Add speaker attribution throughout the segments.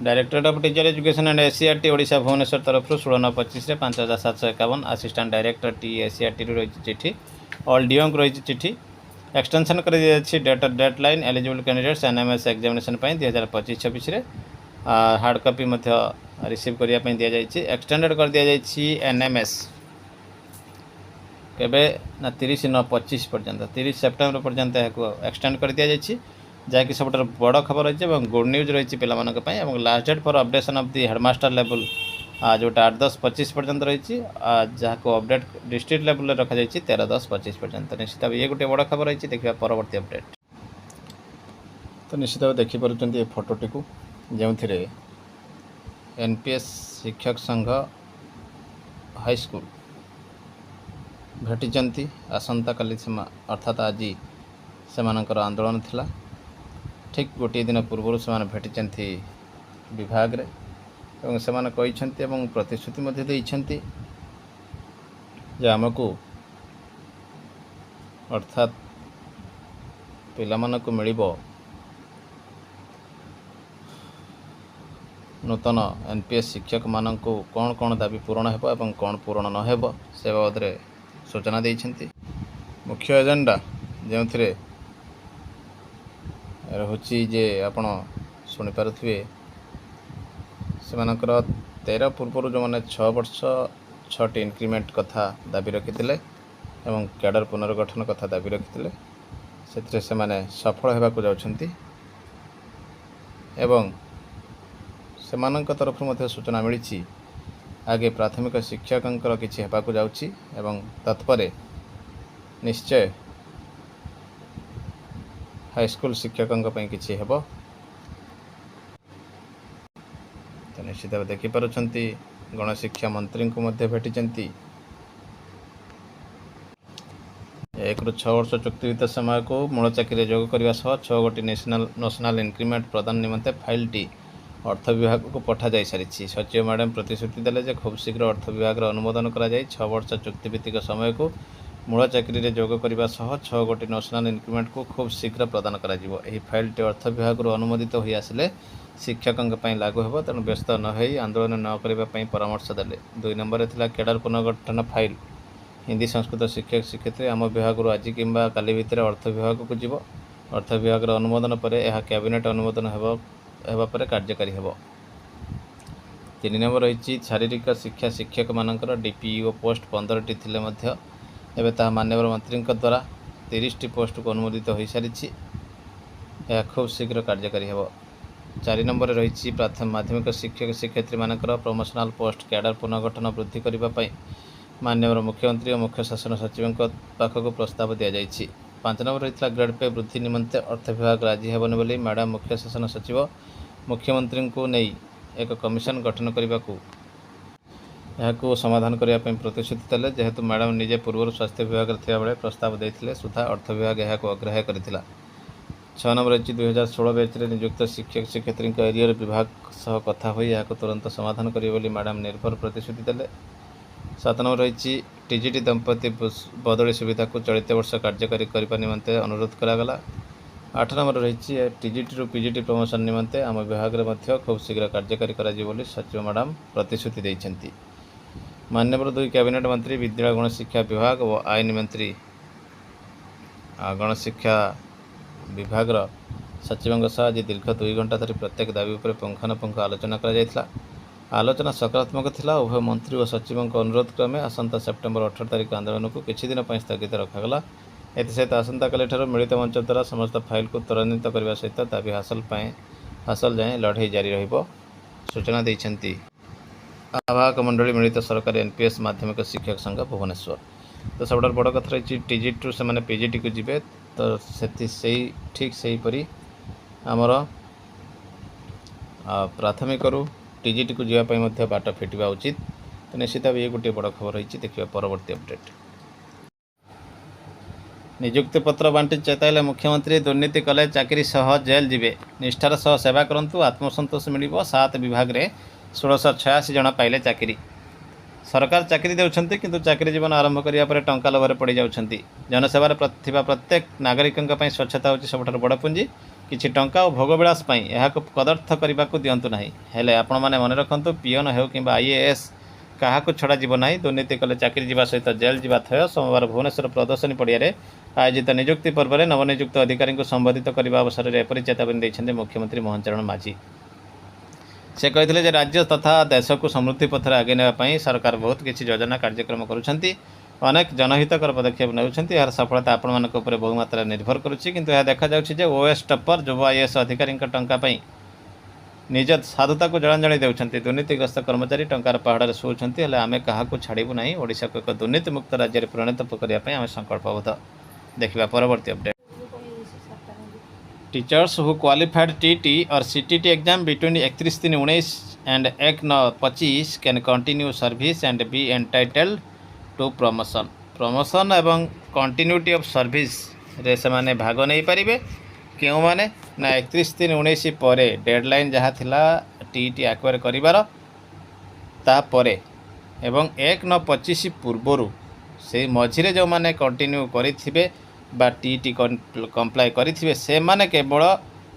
Speaker 1: Directorate of teacher education and SCERT Odisha Bhubaneswar तरफ 16/25 5751 assistant director T SCERT रही चिठी all do रही चिठी एक्सटेंशन कर deadline eligible candidates NMS examination 2025-26 hard copy receive करने दि जाए एक्सटेंडेड कर दि जाए एनएमएस केबे ना 30/9/25 पर्यंत 30 सेप्टेम्बर पर्यंत एक्सटेंड कर दि जाए जहाँकि सब बड़ खबर रही है गुड न्यूज रही है last date for updation of the headmaster level जोटा 8/10/25 पर्यंत रही जहाँ को अपडेट डिस्ट्रिक्ट लेवल रखा जाए 13/10/25 पर्यंत निश्चित ये गोटे बड़ खबर रही देखा परवर्ती अपडेट। तो निश्चित भाव देखिपुं फोटोटी को जो एनपीएस शिक्षक संघ हाईस्कूल भेटी आसंता काली अर्थात आज से आंदोलन थिला ठीक गोटे दिन पूर्व से भेटी विभाग रे एवं से कहते प्रतिश्रुति देइछंती जे आमको अर्थात पिलामानकु मिलिबो नूतन एनपीएस शिक्षक मानक कौन कौन दाबी पूरण हेबो एवं कौन पूरण न हेबो से बाबद में सूचना देइछंती। मुख्य एजेंडा जो रोची जे आपण शुणी पारुथिबे से 13 पूर्व जो मैंने 6 वर्ष 6टी इंक्रीमेंट कथा दाबी रखिते एवं कैडर पुनर्गठन कथा दाबी रखिते से माने सफल होगा जाउछंती एवं सेमानक तरफ सूचना मिली आगे प्राथमिक शिक्षकों किसी हेबाकु जाउछि एवं तत्परे निश्चय हाईस्कूल शिक्षकों किसी हेब। तो निश्चित भाव देखिपारुछंती गणशिक्षा मंत्री को भेटी 1 ରୁ 6 वर्ष चुक्तिवित समय को मूल चाकरी जोग करने 6 गोटी नेशनल इंक्रीमेंट प्रदान निमंते फाइलटी अर्थ विभाग को पठा जा सारी सचिव मैडम प्रतिश्रुति देले खूब शीघ्र अर्थ विभाग अनुमोदन करा 6 वर्ष चुक्तिभित्तिक समय को मूल चाकरी जोग करने 6 गोटी नेशनल इंक्रीमेंट को खूब शीघ्र प्रदान करा फाइलटी अर्थ विभाग अनुमोदित हो आसिले शिक्षकों लागू हो तेणु व्यस्त न हो आंदोलन न करने परामर्श देले। 2 नंबर थिला कैडर पुनर्गठन फाइल हिंदी संस्कृत शिक्षक शिक्षयित्री आम विभाग आज कि काली भितर अर्थ विभाग को जीव अर्थ विभाग अनुमोदन पर यह कैबिनेट अनुमोदन होगा कार्यकारी हेब। 3 नंबर रही शारीरिक शिक्षा शिक्षक मानकर डीपीओ पोस्ट 15टी थिले एवं ता माननीय मंत्री द्वारा 30टी पोस्ट को अनुमोदित हो सारी यह खूब शीघ्र कार्यकारी हेब। 4 नंबर रही प्राथमिक माध्यमिक शिक्षक शिक्षयित्री मानकर प्रमोशनल पोस्ट कैडर पुनर्गठन वृद्धि करने माननीय मुख्यमंत्री और मुख्य शासन सचिव पाखक प्रस्ताव दि जाएगी। 5 नंबर रही ग्रेड पे वृद्धि निमंते अर्थ विभाग राजी हेबनी बोली मैडम मुख्य शासन सचिव मुख्यमंत्री को नहीं एक कमिशन गठन करने को समाधान करने प्रतिश्रुति देले जेहेतु मैडम निजे पूर्व स्वास्थ्य विभाग थिया बेले प्रस्ताव देते सुधा अर्थ विभाग यह अग्राह्य करथिला। 6 नंबर रही 2016 बैच में नियुक्त शिक्षक शिक्षयित्री एरियर विभाग सह कथा हो तुरंत समाधान करेंगे मैडम निर्भर प्रतिश्रुति देले। 7 नंबर रही टीजीटी दंपति बदली सुविधा को चलित वर्ष कार्यकारी करने निमंते अनुरोध करागला। 8 नंबर रही टीजीटी रु पीजीटी प्रमोशन निमंते आम विभाग में खूब शीघ्र कार्यकारी करा बोली सचिव मैडम प्रतिश्रुति देइछंती। माननीय 2 कैबिनेट मंत्री विद्यालय गणशिक्षा विभाग और आईन मंत्री गणशिक्षा विभाग सचिवों सह आज दीर्घ 2 घंटा धरी प्रत्येक दाबी पर पुंखानुपुंख आलोचना करा आलोचना सकारात्मक थिला। उभय मंत्री और सचिवों अनुरोध क्रमे आसंता सेप्टेम्बर 18 तारिख आंदोलन को किछि दिन स्थगित रखागला। एसत आसंता काली मिलित मंच द्वारा समस्त फाइल को त्वरान्वित करने सहित दाबी हासिल जाए लड़ाई जारी रहिबो सूचना देइछंती आवाहक मंडली मिलित सरकारी एनपीएस माध्यमिक शिक्षक संघ भुवनेश्वर। तो सब बड़ कथा रही टीजीटी से मैंने पीजीटी को जीवे तो से ठीक से हीपरी आमर प्राथमिक टीजीटी को जावाई बाट फिटा उचित। तो निश्चित भाव ये गोटे बड़ खबर रही देखिए परवर्ती अपडेट। नियुक्ति पत्र बांटी चेताइले मुख्यमंत्री दुर्नीति कले चाकरी सह जेल जीवे निष्ठार सह सेवा करंतु आत्मसंतोष मिलिबो। 7 विभाग रे 1686 जन पाइले चाकरी। सरकार चाकरी देउछंती किंतु चाकरी जीवन आरंभ करिया परे टंका लोभरे पड़ी जाउछंती। जनसेवार प्रतिभा प्रत्येक नागरिकंक पई स्वच्छता होची सबठार बड़ पुंजी किछि टंका और भोगविलास पई एहाको कदर्थ करने को दिंतु ना। हेले आपण मैंने मन रखु पीएन हो कि आईएएस क्या छड़ा जीव ना। दुर्नीति कले चाकरी जीवा सहित जेल जीवा थय सोमवार भुवनेश्वर प्रदर्शनी पड़िया आयोजित नियुक्ति पर्व में नवनियुक्त अधिकारी को संबोधित करने अवसर में एपरी चेतावनी देते मुख्यमंत्री मोहन चरण माझी। से कहते राज्य तथा देश को समृद्धि पथर आगे नापी सरकार बहुत किसी योजना कार्यक्रम करुँच अनेक जनहितकर पदक्षेप नेउछन्ति। यार सफलता आपण मानक उपरे बहु मात्रा निर्भर करुछि। किंतु यह देखा जाउछि जे ओएस टप्पर युवा आईएएस अधिकारी टंका पई निज साधुता को जलांजलि देउछन्ति। दुर्नीतिग्रस्त कर्मचारी टंकार पहाड़ शोचन्ति। हेले आमे काहाकू छाड़िबु नाही। ओडिशा को एक दुर्नीति मुक्त राज्य में परिणत करिया पई आमे संकल्पबद्ध। देखिबा परवर्ती update. Teachers who qualified TT और CTT exam between 31/3/19 and 1/9/25 can continue service and be entitled to promotion एवं कंटिन्यूटी ऑफ सर्विस रे से माने भाग नहीं पारिबे। क्यों माने ना 31/3/19 पर डेडलाइन जहाँ थिला टीटी एक्वायर करिवार तापरे एवं 1/9/25 पूर्वरु से मझिरे जो माने कंटिन्यू करिथिबे बा टीटी कंप्लाई करिथिबे से माने केवल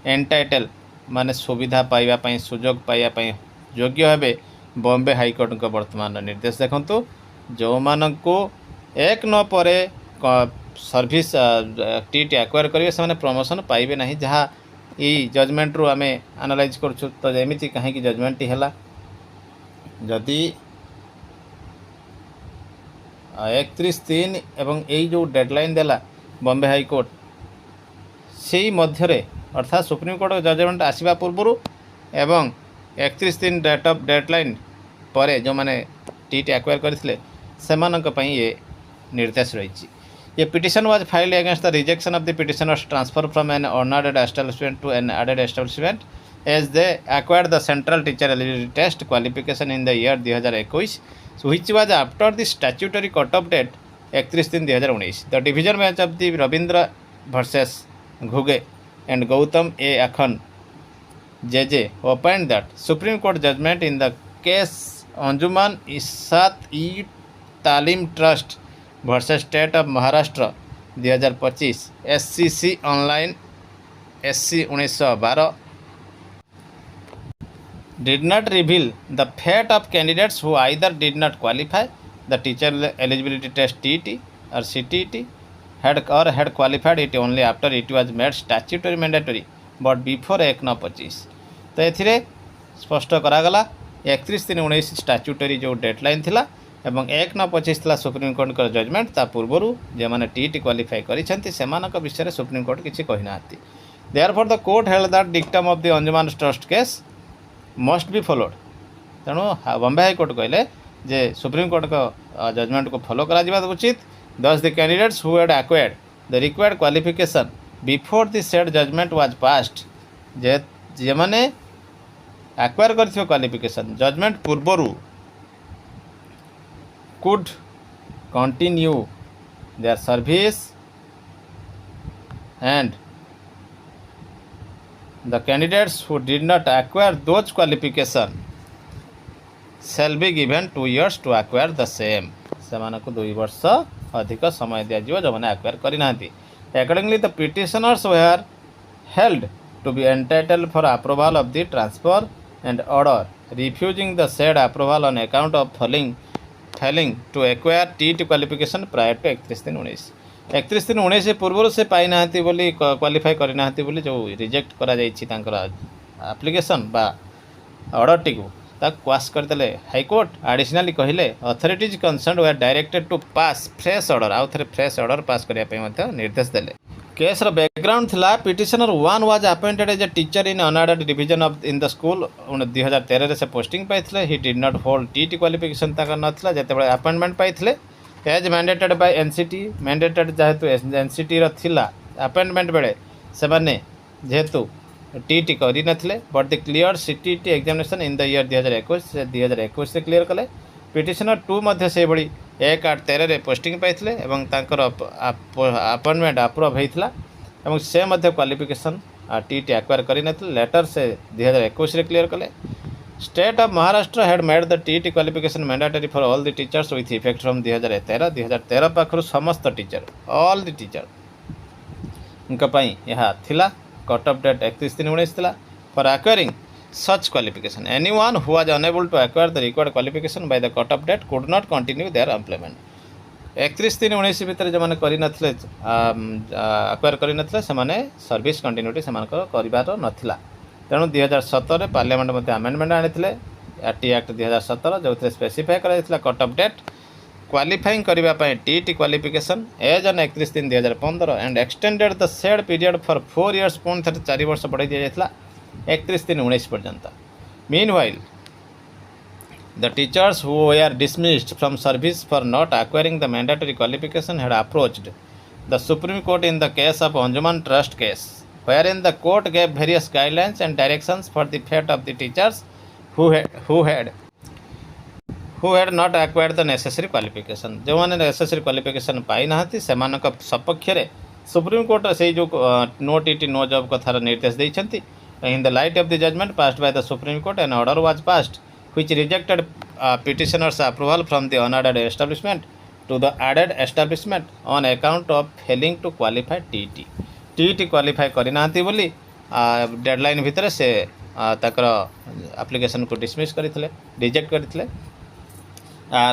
Speaker 1: एंटाइटल माने सुविधा पाइबा पई सुजोग पाइबा पई योग्य हेबे। बॉम्बे हाईकोर्ट को वर्तमान निर्देश देखंतु जो माननको 1/9 पर सर्विस टीटी एक्वायर करेंगे से प्रमोशन पाइबे नहीं। जहाँ ये जजमेंट रू आमे एनालाइज करछु तो एमिति कहीं जजमेंट है जदि 31/3 एवं यही जो डेडलाइन देला बॉम्बे हाईकोर्ट से मध्य अर्थात सुप्रीम कोर्ट जजमेंट आसवा पूर्व एवं 31/3 डेट ऑफ डेडलाइन पर जो माने टीटी एक्वायर करथिले सेमानक पई ये निर्देश रही। ये petition was filed against the rejection of the petitioners transfer from an unaided establishment to an aided establishment as they acquired the central teacher eligibility test qualification in the year 2021 which was after the statutory cut off date 31/3/2019। The division bench of the Ravindra versus Ghuge and Gautam A Akhan JJ opined that Supreme Court judgement in the case Anjuman Ishaat e Taleem trust versus state of Maharashtra 2025 SCC online SC 1912 did not reveal the fate of candidates who either did not qualify the teacher eligibility test TET or CTET had qualified it only after it was made statutory mandatory but before 1/9/25। तो एथिरे स्पष्ट करागला 31/3/19 statutory जो deadline थिला एवं 1/9/25 थिला supreme Court का judgement ता पूर्वरु जे माने टीटी क्वालिफाई करिसेंती सेमानक विषय सुप्रीम कोर्ट किछि कहि नाथि। Therefore the court held that dictum of the Anjuman trust case must be followed. तेणु बॉम्बे हाईकोर्ट कहले जे सुप्रीम कोर्ट का जजमेंट को फॉलो करा जिबा उचित। Thus the candidates who had acquired the required qualification before the said judgement was passed जे माने एक्वायर करथियो क्वालिफिकेशन जजमेंट पूर्वरु could continue their service and the candidates who did not acquire those qualification shall be given 2 years to acquire the same। सेमानकु 2 वर्ष अधिक समय दिया जिवो जो माने एक्वायर करि नांती। Accordingly the petitioners were held to be entitled for approval of the transfer and order refusing the said approval on account of failing to acquire TET qualification prior to 31/3/19। 31/3/19 पूर्व से पाई नांती बोली क्वालिफाई करि नांती बोली जो reject करा जाईछि तांकर application बा order टिकु ताक क्वाश करदेले हाईकोर्ट। एडिशनली कहले authorities concerned were directed to pass fresh order आउ थे फ्रेश ऑर्डर पास करिया पे मध्य निर्देश देले। केस रो बैकग्राउंड थिला petitioner 1 was appointed as a teacher in unaided division of in the school 2013 रे से पोस्टिंग पाइथिले। He did not hold TT qualification ताका नथिला जेतेबेले अपॉइंटमेंट पाइथिले as mandated by NCT mandated जेहेतु एनसीटी रो थिला अपॉइंटमेंट बेले से माने जेहेतु टीटी करि नथिले but the clear CTT examination in the year 2021 से क्लियर कले। पिटिशनर 2 मध्य से बड़ी 1/8/13 रे पोस्टिंग पाइथिले एवं तांकर अपॉइंटमेंट अप्रूव हेइथिला एवं से मध्य क्वालिफिकेशन टीटी एक्वायर करि नथिले। लेटर से 2021 रे क्लियर कले। State of Maharashtra had made the TT qualification mandatory for all the teachers with effect from 2013 पाखरु समस्त टीचर ऑल द टीचर उनका पई यहा थिला कट ऑफ डेट 31/3/19 था for acquiring such qualification anyone who was unable to acquire the required qualification by the cut off date could not continue their employment 31/3/19 भितर जो मैंने करनथिले acquire करनथिले से service continuity सेमानकर करिवार नथिला तेणु 2017 पार्लियामेंट मध्य आमेंडमेंट आनी टी एक्ट 2017 जो स्पेसीफाई कर कट ऑफ डेट क्वालिफाइंग करने टीटी qualification as on 31/3/2015 and extended the said period for 4 years पुणी थे 4 वर्ष बढ़ाई दि जाता 31/3/19 पर्यंत meanwhile the teachers who were dismissed from service for not acquiring the mandatory qualification had approached the Supreme Court in the case of Anjuman Trust case, wherein the court gave various guidelines and directions for the fate of the teachers who had not acquired the necessary qualification. जो मैंने necessary qualification पाई ना से सपक्ष supreme court से जो no TT no job कथार निर्देश देइछंती. In the light of the judgment passed by the Supreme Court, an order was passed which rejected petitioners' approval from the unadded establishment to the added establishment on account of failing to qualify TT. TT qualify करनाती बोली deadline भितर से ताकर application को dismiss करथिले reject करथिले.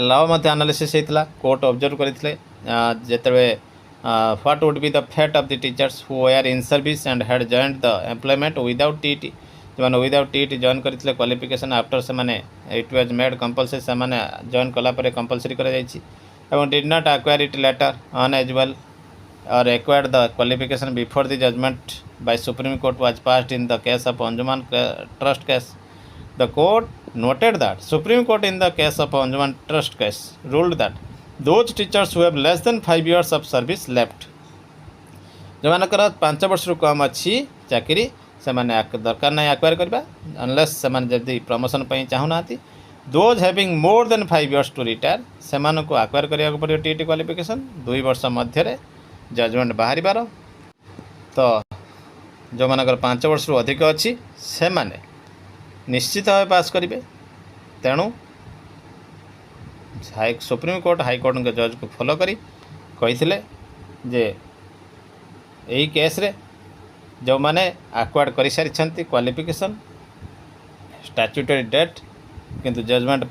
Speaker 1: Law मध्य analysis होता court observe करथिले जेतबे what would be the fate of the teachers who were in service and had joined the employment without TT. जो मैंने विदाउट टीटी जॉइन करते क्वालिफिकेशन आफ्टर से मैंने इट वाज मेड कंपलसरी से मैंने join कलापर compulsory कर did not acquire it later unusual और acquired the qualification before the judgement by Supreme Court was passed in the case of Anjuman trust case. The court noted that Supreme Court in the case of Anjuman trust case ruled that those teachers who have less than 5 years of service left जो मानकर 5 वर्ष कम अच्छी चाकरी से माने दरकार नहीं acquire करबा अनलेस से माने जदी प्रमोशन पई चाहुना those having more than 5 years to retire से माने को एक्वायर करिया पड़ियो टीटी क्वालिफिकेशन 2 वर्ष मध्य रे जजमेंट बाहरी बार. तो जो मानकर 5 वर्ष रु अधिक अच्छी से माने निश्चित भाव पास करेंगे. तेणु सुप्रीम कोर्ट हाईकोर्ट के जज को फॉलो करी कही जे यही केस रे जो मैंने एक्वायर्ड कर सारी क्वालिफिकेशन स्टैट्यूटरी डेट किंतु जजमेंट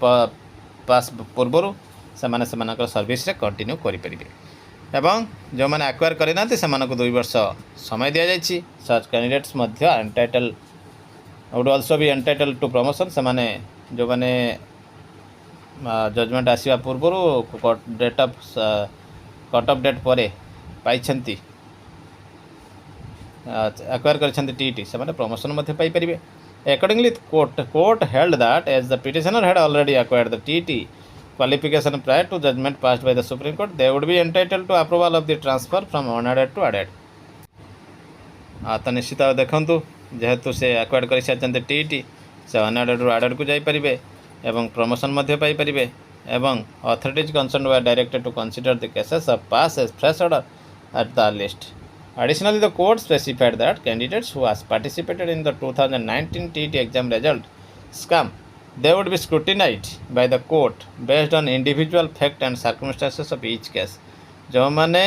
Speaker 1: पास पूर्वर से सर्विस रे कंटिन्यू करें एवं जो मैंने एक्वायर करना से 2 वर्ष समय दि जाइए. Such candidates entitle would also be entitle to promotion से जो मैंने जजमेंट आसवा पूर्वर date of cut off date पर पाई एक्वायर कर टीटी से प्रमोशन पाइपर. Accordingly court held that as the petitioner had already acquired the TT qualification prior to judgement passed by the Supreme Court they would be entitle to approval of the transfer from unaided to aided. तो निश्चित देखु जेहेतु से acquired कर सारी TT से unaided रु added को जापरें एवं प्रमोशन पाइपर एवं authorities concern were directed to consider the cases of pass as fresh order at the list. Additionally, the court specified that candidates who has participated in the 2019 TT exam result scam they would be scrutinized by the court based on individual fact and circumstances of each case. जो मैंने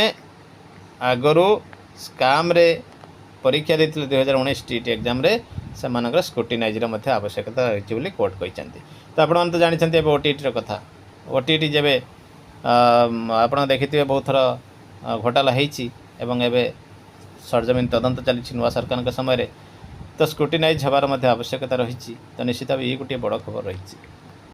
Speaker 1: आगरू scam रे परीक्षा देते 2019 TT exam रे से मानकर scrutiniser मध्य आवश्यकता रही बोली कोर्ट कहते. तो आपन तो जानते ओटीटी कथा ओटीटी जब आप देखिए बहुत थर घोटाला होती सरजमीन तदंत चली नुआ सरकार समय तो स्क्रूटिनाइज हबार आवश्यकता रही. तो निश्चित भाव ये गोटे बड़ खबर रही.